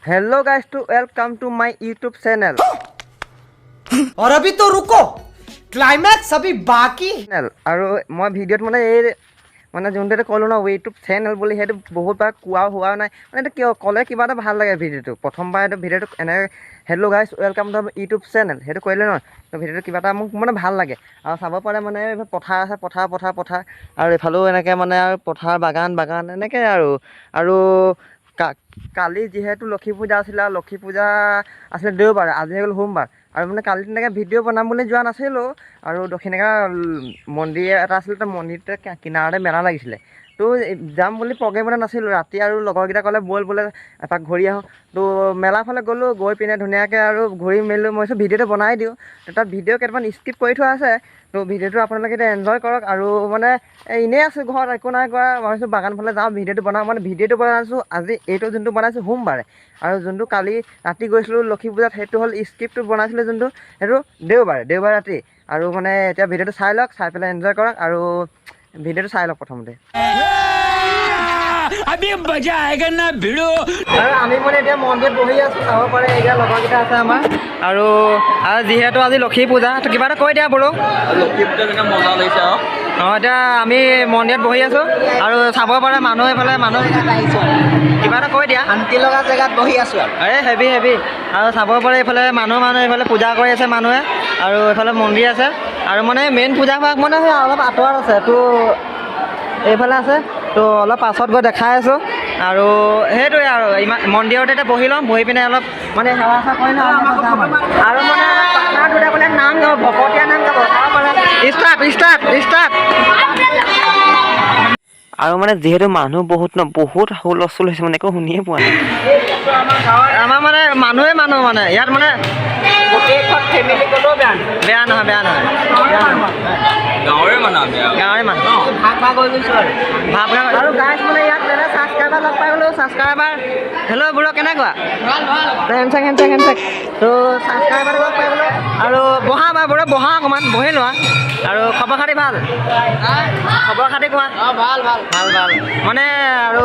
Hello guys to welcome to my YouTube channel. और अभी तो रुको, क्लाइमैक्स अभी बाकी। আৰু মই ভিডিঅ'ত মানে এই মানে যোনটো ক'লো ন ইউটিউব চেনেল বুলি সেইটো বহুতবাৰ কোৱা হোৱা নাই মানে এইটো কিয় ক'লে কিবা এটা ভাল লাগে ভিডিঅ'টো প্ৰথমবাৰ এইটো ভিডিঅ'টো এনেকৈ hello' guys welcome to YouTube channel সেইটো কৰিলে ন তো ভিডিঅ'টো কিবা এটা মোক মানে ভাল লাগে আৰু চাব পাৰে মানে পথাৰ আছে পথাৰ আৰু এইফালেও এনেকৈ মানে আৰু পথাৰ বাগান এনেকৈ আৰু কালি যিহেতু লক্ষী পূজা আছিলে আৰু লক্ষী পূজা আছিলে দেওবাৰে আজি হৈ গ'ল সোমবাৰ আৰু মানে কালি তেনেকৈ ভিডিঅ' বনাম বুলি যোৱা নাছিলোঁ আৰু দক্ষিণেকা মন্দিৰ এটা আছিলে তো মন্দিৰতে কিনাৰতে মেলা লাগিছিলে তো যাম বুলি প্ৰগ্ৰেম এটা নাছিলোঁ ৰাতি আৰু লগৰকেইটা ক'লে ব'ল বোলে এপাক ঘূৰি আহোঁ তো মেলাৰ ফালে গ'লোঁ গৈ পিনে ধুনীয়াকৈ আৰু ঘূৰি মেলিলোঁ মই ভিডিঅ'টো বনাই দিওঁ তাত ভিডিঅ' কেইটামান স্কিপ কৰি থোৱা আছে তো ভিডিঅ'টো আপোনালোকে এতিয়া এনজয় কৰক আৰু মানে এনেই আছোঁ ঘৰত একো নাই কৰা ভাবিছোঁ বাগান ফালে যাওঁ ভিডিঅ'টো বনাওঁ মানে ভিডিঅ'টো বনাইছোঁ আজি এইটো যোনটো বনাইছোঁ সোমবাৰে আৰু যোনটো কালি ৰাতি গৈছিলোঁ লক্ষী পূজাত সেইটো হ'ল স্ক্ৰিপ্টটো বনাইছিলোঁ যোনটো সেইটো দেওবাৰে ৰাতি আৰু মানে এতিয়া ভিডিঅ'টো চাই লওক চাই পেলাই এনজয় কৰক আৰু ভিডিঅ'টো চাই লওক প্ৰথমতে अभी मजा आएगा ना भिड़ो। আৰু আমি মানে এতিয়া মন্দিৰত বহি আছোঁ চাব পাৰে এতিয়া লগৰকেইটা আছে আমাৰ আৰু যিহেতু আজি লক্ষী পূজা তো কিবা এটা কৈ দিয়া বোলো লক্ষী পূজা কেনে মজা লাগিছে আৰু অঁ এতিয়া আমি মন্দিৰত বহি আছোঁ আৰু চাব পাৰে মানুহ এইফালে মানুহ কিবা এটা কৈ দিয়া শান্তি লগা জেগাত বহি আছো এই হেভি আৰু চাব পাৰে এইফালে মানুহ এইফালে পূজা কৰি আছে মানুহে আৰু এইফালে মন্দিৰ আছে আৰু মানে মেইন পূজা ভাগ মানে সেই অলপ আঁতৰত আছে তো এইফালে আছে তো অলপ পাছত গৈ দেখাই আছোঁ আৰু সেইটোৱে আৰু ইমান মন্দিৰতে এতিয়া বহি লওঁ বহি পিনে অলপ মানে সেৱা চেৱা কৰি লওঁ আৰু মানে পাৰ্টনাৰ দুটা বোলে নাম গাব ভকতীয়া নাম গাব ষ্টাৰ্ট আৰু মানে যিহেতু মানুহ বহুত হুলস্থুল হৈছে মানে একো শুনিয়ে পোৱা নাই আমাৰ মানে মানুহ মানে ইয়াত মানে গোটেইখন ফেমিলি গ'লেও বেয়া নহয় গাঁৱৰে মানুহ আমি গাঁৱৰে মানুহ ভাগ হৈ গৈছোঁ আৰু গাইছ মানে ইয়াত ছাবস্ক্ৰাইবাৰ লগ পাই গ'লো ছাবস্ক্ৰাইবাৰ হেল্ল' বুঢ়ো কেনেকুৱা হেণ্ডচেক তো ছাবস্ক্ৰাইবাৰ লগ পাই গ'লো আৰু বহা বুঢ়ো বহা অকণমান বহি লোৱা আৰু খবৰ খাতি ভাল খবৰ খাতি কোৱা ভাল মানে আৰু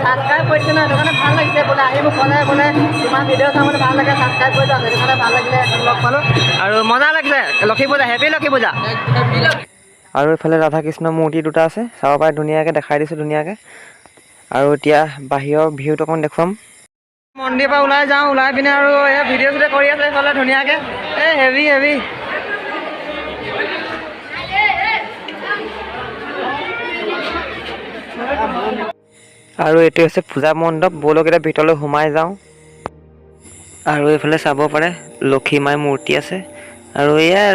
ছাবস্ক্ৰাইব কৰিছে ন সেইটো কাৰণে ভাল লাগিছে বোলে আহিব বোলে তোমাৰ ভিডিঅ' চাবলৈ ভাল লাগে ছাবস্ক্ৰাইব কৰি দিওঁ সেইটো কাৰণে ভাল লাগিলে লগ পালোঁ আৰু মজা লাগিছে লক্ষী পূজা হেপী লক্ষী পূজা আৰু এইফালে ৰাধা কৃষ্ণ মূৰ্তি দুটা আছে চাব পাৰে ধুনীয়াকৈ দেখাই দিছোঁ ধুনীয়াকৈ আৰু এতিয়া বাহিৰৰ ভিউটো অকণমান দেখুৱাম মন্দিৰৰ পৰা ওলাই যাওঁ ওলাই পিনে আৰু এই ভিডিঅ' চিডিঅ' কৰি আছে এইফালে ধুনীয়াকৈ এই হেভি আৰু এইটো হৈছে পূজা মণ্ডপ ব'লক এতিয়া ভিতৰলৈ সোমাই যাওঁ আৰু এইফালে চাব পাৰে লক্ষী মাৰ মূৰ্তি আছে আৰু এয়াই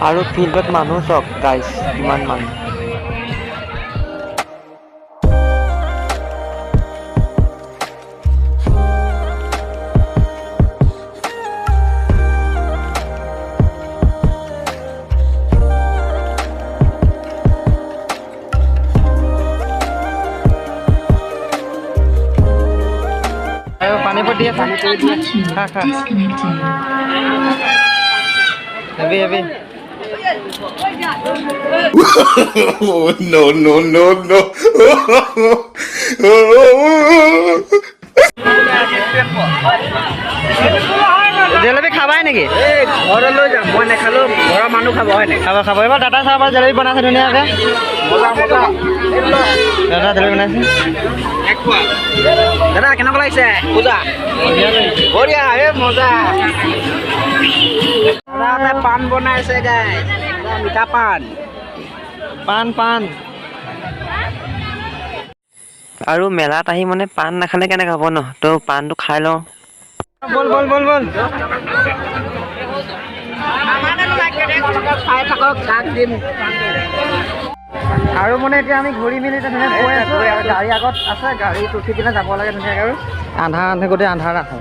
আৰু ফিল্ডত মানুহ চাওক গাইছ কিমান মানুহ পানী পটি আছে খা হেভি Oh no. জেলেপি খাবাই নেকি এই ঘৰলৈ লৈ যাম মই নেখালেও ঘৰৰ মানুহ খাব হয় নাই খাব এবাৰ দাদা চাব পাৰে জেলেপি বনাইছে ধুনীয়াকৈ মজা দাদা জেলেপি বনাইছে দাদা কেনেকুৱা লাগিছে পূজা বঢ়িয়া মজা দাদা পাণ বনাইছে গাই মিঠা পাণ আৰু মেলাত আহি মানে পাণ নাখালে কেনেকৈ হ'ব ন তো পাণটো খাই লওঁ বল চাই থাকক চাক দিম আৰু মানে এতিয়া আমি ঘূৰি মেলি ধুনীয়াকৈ গৈ আছোঁ গাড়ী আগত আছে গাড়ীত উঠি কিনে যাব লাগে ধুনীয়াকৈ আৰু গোটেই আন্ধাৰ আছে